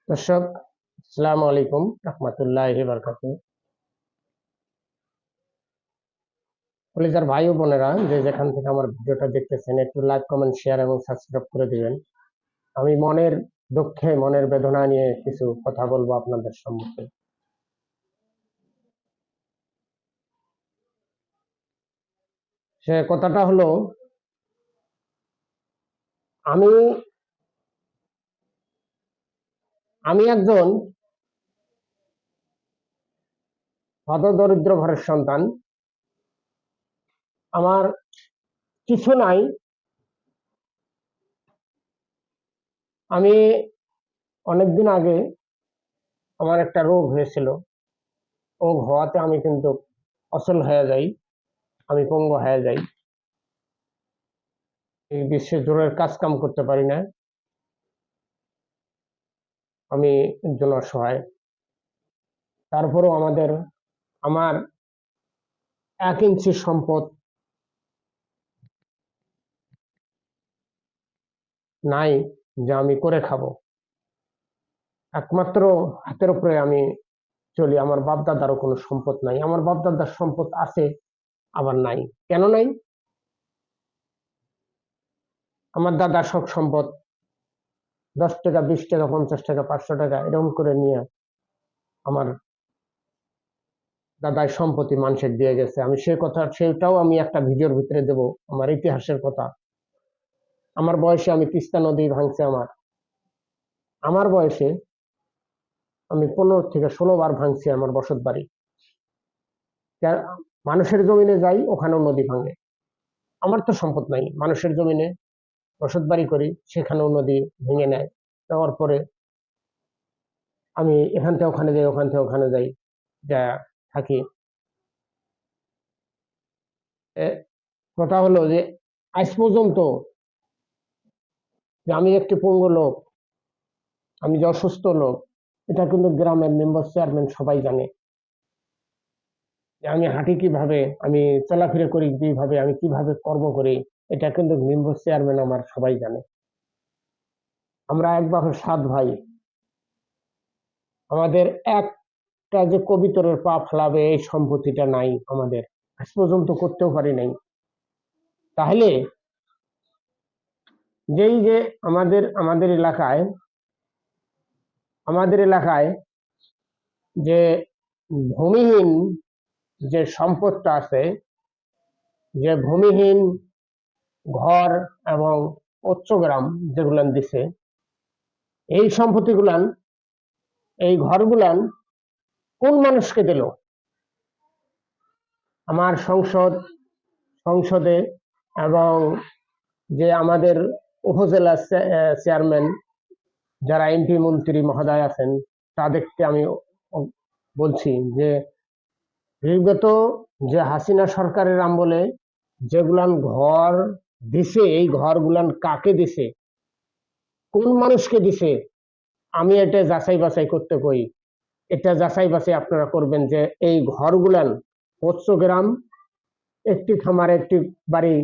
দর্শক, আসসালামু আলাইকুম রহমতুল্লাহি বারাকাতুহু। কলিজার ভাই ও বোনেরা, যে যেখান থেকে আমার ভিডিওটা দেখতেছেন, একটু লাইক, কমেন্ট, শেয়ার এবং সাবস্ক্রাইব করে দিবেন। আমি মনের দুঃখে, মনের বেদনা নিয়ে কিছু কথা বলবো আপনাদের সম্মুখে। সে কথাটা হলো, আমি আমি একজন হতদরিদ্র ঘরের সন্তান। আমার কিছু নাই। আমি অনেকদিন আগে আমার একটা রোগ হয়েছিল। রোগ হওয়াতে আমি কিন্তু অচল হয়ে যাই, আমি পঙ্গু হয়ে যাই। এই বিশ্বে জোরের কাজ কাম করতে পারি না। আমি একজন অসহায়। তারপরেও আমার 1 ইঞ্চি সম্পদ নাই যে আমি করে খাবো। একমাত্র হাতের উপরে আমি চলি। আমার বাপ দাদারও কোনো সম্পদ নাই। আমার বাপ দাদার সম্পদ আছে, আবার নাই। কেন নাই? আমার দাদা সব সম্পদ 10 টাকা, 20 টাকা, 50 টাকা, 500 টাকা এরকম করে নিয়ে আমার দাদার সম্পত্তি মানুষের দিয়ে গেছে। আমি সেটাও আমি একটা ভিডিওর ভিতরে দেব, আমার ইতিহাসের কথা। আমার বয়সে আমি তিস্তা নদী ভাঙছে। আমার বয়সে আমি 15 থেকে 16 বার ভাঙছি আমার বসত বাড়ি। মানুষের জমিনে যাই, ওখানেও নদী ভাঙে। আমার তো সম্পদ নাই, মানুষের জমিনে বসত বাড়ি করি, সেখানেও নদী ভেঙে নেয়। নেওয়ার পরে আমি এখান থেকে ওখানে যাই, ওখান থেকে ওখানে যাই, যা থাকি। কথা হলো যে আজ পর্যন্ত যে আমি একটি পঙ্গু লোক, আমি যে অসুস্থ লোক, এটা কিন্তু গ্রামের মেম্বার চেয়ারম্যান সবাই জানে। যে আমি হাঁটি কিভাবে, আমি চলাফেরা করি কিভাবে, আমি কিভাবে কর্ম করি, এটা কিন্তু মেম্বার চেয়ারম্যান আমার সবাই জানে। আমরা এক বাপের 7 ভাই। আমাদের একটা যে কবিতরের পা ফেলাবে এই সম্পত্তিটা নাই আমাদের, আজ পর্যন্ত করতেও পারি নাই। তাহলে যেই যে আমাদের এলাকায় যে ভূমিহীন যে সম্পদটা আছে, যে ভূমিহীন ঘর এবং উচ্চগ্রাম যেগুলান দিছে, এই সম্পত্তিগুলান, এই ঘরগুলান কোন মানুষকে দিল? আমার সংসদে এবং যে আমাদের উপজেলা চেয়ারম্যান, যারা এমপি মন্ত্রী মহোদয় আছেন, তাদেরকে আমি বলছি যে বিগত যে হাসিনা সরকারের আমলে যেগুলান ঘর দিছে, এই ঘরগুলান কাকে দিছে, কোন মানুষকে দিছে, আমি এটা যাচাই বাছাই করতে কই। এটা যাচাই বাছাই আপনারা করবেন যে এই ঘরগুলান গ্রাম, একটি খামার, একটি বাড়ি,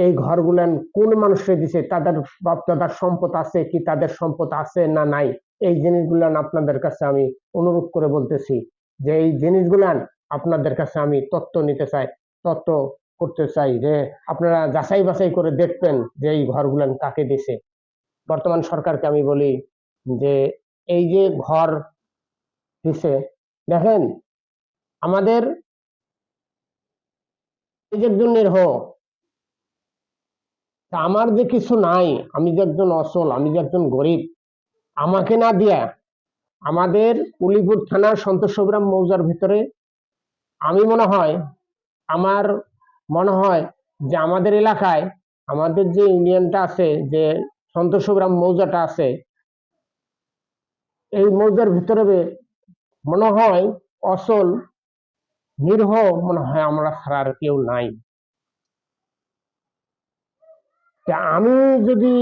এই ঘরগুলান কোন মানুষকে দিছে, তাদের বাপ দাদার সম্পদ আছে কি, তাদের সম্পদ আছে না নাই, এই জিনিসগুলান আপনাদের কাছে আমি অনুরোধ করে বলতেছি যে এই জিনিসগুলান আপনাদের কাছে আমি তথ্য নিতে চাই, তথ্য করতে চাই, যে আপনারা যাচাই বাছাই করে দেখবেন যে এই ঘরগুলান কাকে দিছে। বর্তমান সরকারকে আমি বলি যে এই যে ঘর দিছে, দেখেন আমাদের এই যে একজন নিরহ, তা আমার যে কিছু নাই, আমি যে একজন অচল, আমি যে একজন গরিব, আমাকে না দিয়া আমাদের উলিপুর থানার সন্তোষগ্রাম মৌজার ভিতরে, আমি আমার মনে হয় যে আমাদের এলাকায়, আমাদের যে ইউনিয়নটা আছে, যে সন্তোষগ্রাম মৌজাটা আছে, এই মৌজার ভিতরে মনে হয় অচল নিরহ মনে হয় আমরা ছাড়া আর কেউ নাই। আমি যদি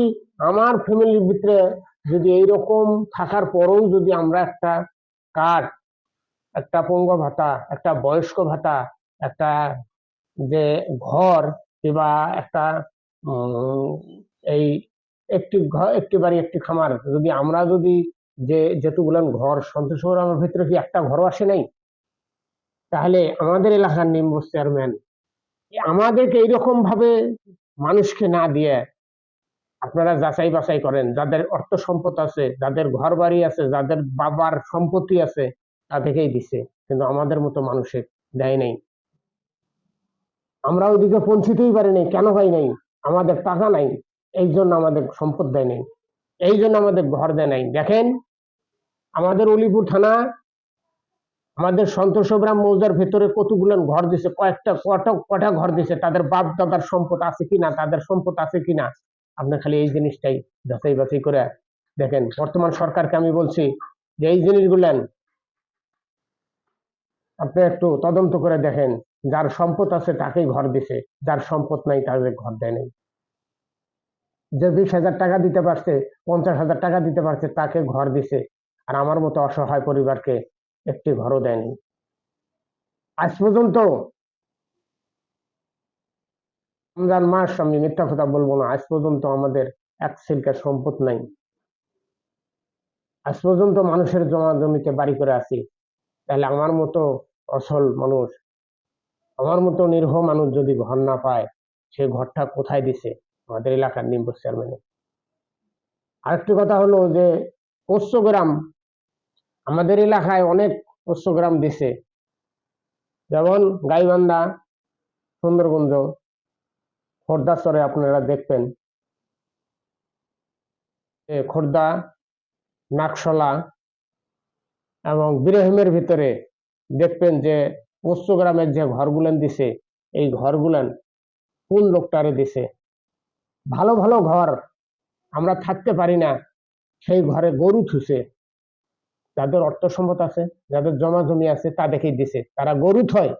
আমার ফ্যামিলির ভিতরে যদি এইরকম থাকার পরেও যদি আমরা একটা কার্ড, একটা পঙ্গু ভাতা, একটা বয়স্ক ভাতা, একটা যে ঘর কিংবা একটা এই একটি ঘর, একটি বাড়ি, একটি খামার, যদি আমরা যদি যে যেতুগুলান ঘর সন্তোষ গ্রামের ভিতরে কি একটা ঘরও আসে নাই? তাহলে আমাদের এলাকার নিম্ব চেয়ারম্যান আমাদেরকে এইরকম ভাবে মানুষকে না দিয়ে আপনারা যাচাই বাছাই করেন, যাদের অর্থ সম্পদ আছে, যাদের ঘর বাড়ি আছে, যাদের বাবার সম্পত্তি আছে, তাদেরকেই দিছে, কিন্তু আমাদের মতো মানুষের দেয় নাই। আমরা ওইদিকে পৌঁছিতেই পারি নাই। কেন হয় নাই? আমাদের টাকা নাই, এই জন্য আমাদের সম্পদ দেয় নাই, এই জন্য আমাদের ঘর দেয় নাই। দেখেন আমাদের অলিপুর থানা, আমাদের সন্তোষগ্রাম মৌজার ভেতরে কতগুলো ঘর দিছে, কটা ঘর দিছে, তাদের বাপ দাদার সম্পদ আছে কিনা, তাদের সম্পদ আছে কিনা, আপনি খালি এই জিনিসটাই যাচাই বাছাই করে দেখেন। বর্তমান সরকারকে আমি বলছি যে এই জিনিসগুলেন আপনি একটু তদন্ত করে দেখেন, যার সম্পদ আছে তাকেই ঘর দিছে, যার সম্পদ নাই তাদের ঘর দেয় নাই। যে 20,000 টাকা দিতে পারছে, 50,000 টাকা দিতে পারছে, তাকে ঘর দিছে, আর আমার মতো অসহায় পরিবারকে একটি ঘরও দেয়নি। আজ পর্যন্ত রমজান মাস, আমি মিথ্যা কথা বলবো না, আজ পর্যন্ত আমাদের এক সিলকা সম্পদ নাই। আজ পর্যন্ত মানুষের জমা জমিতে বাড়ি করে আছি। তাহলে আমার মতো অসল মানুষ, আমার মতো নিরীহ মানুষ যদি ঘর না পায়, সে ঘরটা কোথায় দিছে? আমাদের এলাকার নিম্ব চেয়ারম্যানে। আরেকটি কথা হলো যে পোষ্যগ্রাম, আমাদের এলাকায় অনেক পোষ্যগ্রাম দিছে, যেমন গাইবান্ধা, সুন্দরগঞ্জ, খোর্ধাচরে আপনারা দেখবেন, খোর্ধা, নাকশলা এবং বিরহিমের ভিতরে দেখবেন যে পোষ্যগ্রামের যে ঘরগুলান দিছে, এই ঘরগুলান কোন লোকটারে দিছে? ভালো ভালো ঘর, আমরা থাকতে পারি না, সেই ঘরে গরু থুছে। যাদের অর্থ সম্পদ আছে, যাদের জমা জমি আছে, তাদেরকেই দিছে, তারা গরু থয়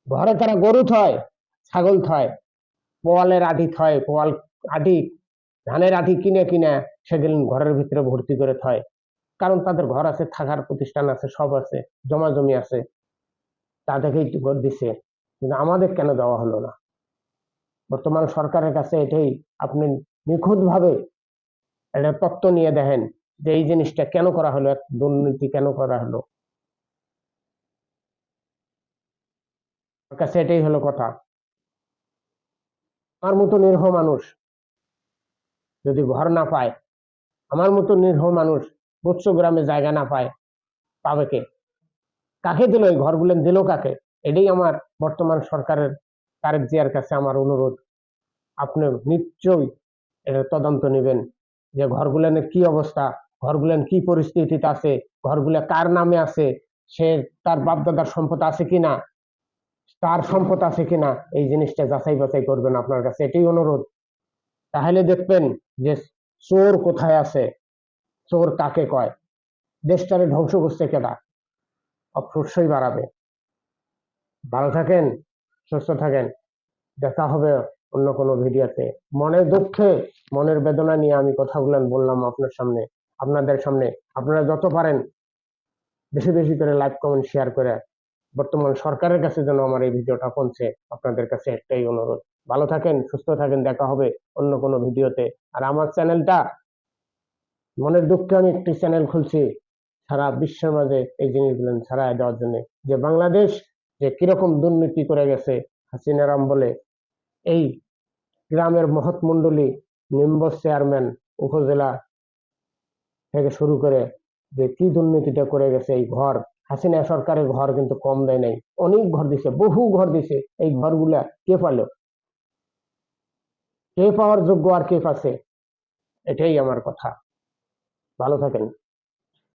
ঘরে, তারা গরু থয়, ছাগল থয়, পোয়ালের আটি থয়, পোয়াল আটি, ধানের আটি কিনে কিনে সেগুলো ঘরের ভিতরে ভর্তি করে থয়, কারণ তাদের ঘর আছে, থাকার প্রতিষ্ঠান আছে, সব আছে, জমা জমি আছে, তাদেরকেই ঘর দিছে। কিন্তু আমাদের কেন দেওয়া হলো না? বর্তমান সরকারের কাছে এটাই আপনি নিখুঁত ভাবে একটা তত্ত্ব নিয়ে দেখেন যে এই জিনিসটা কেন করা হলো, এক দুর্নীতি কেন করা হলো। আমার কাছে এটাই হলো কথা। আমার মতো নিরীহ মানুষ যদি ঘর না পায়, আমার মতো নিরীহ মানুষ বৎসগ্রামে জায়গা না পায়, পাবে কে? কাকে দিল এই ঘরগুলো, দিল কাকে? এটাই আমার বর্তমান সরকারের তারেক জিয়ার কাছে আমার অনুরোধ। আপনি নিশ্চয়ই এটা তদন্ত নেবেন যে ঘরগুলানের কি অবস্থা, ঘরগুলান কি পরিস্থিতিতে আছে, ঘরগুলা কার নামে আছে, সে তার বাপদাদার সম্পদ আছে কিনা, তার সম্পদ আছে কিনা, এই জিনিসটা যাচাই বাছাই করবেন, আপনার কাছে এটাই অনুরোধ। তাহলে দেখবেন যে চোর কোথায় আছে, চোর কাকে কয়, দেশটারে ধ্বংস করছে কেটা, অবশ্যই বাড়াবে। ভালো থাকেন, সুস্থ থাকেন, দেখা হবে অন্য কোনো ভিডিওতে। মনের দুঃখে, মনের বেদনা নিয়ে আমি কথাগুলো বললাম আপনার সামনে, আপনাদের সামনে। আপনারা যত পারেন বেশি বেশি করে লাইক কমেন্ট শেয়ার করে বর্তমান সরকারের কাছে যেন আমার এই ভিডিওটা পৌঁছে, আপনাদের কাছে একটাই অনুরোধ। ভালো থাকেন, সুস্থ থাকেন, দেখা হবে অন্য কোনো ভিডিওতে। আর আমার চ্যানেলটা, মনের দুঃখে আমি একটি চ্যানেল খুলছি সারা বিশ্বের মাঝে এই জিনিসগুলো ছড়ায় দেওয়ার জন্য, যে বাংলাদেশ যে কিরকম দুর্নীতি করে গেছে হাসিনারাম বলে, এই গ্রামের মহৎ মন্ডলী, নিম্ব চেয়ারম্যান, উপজেলা থেকে শুরু করে যে কি দুর্নীতিটা করে গেছে। এই ঘর, হাসিনা সরকারের ঘর কিন্তু কম দেয় নাই, অনেক ঘর দিছে, বহু ঘর দিছে। এই ঘরগুলা কে পালো? কে পাওয়ার যোগ্য আর কে পাচ্ছে? এটাই আমার কথা। ভালো থাকেন।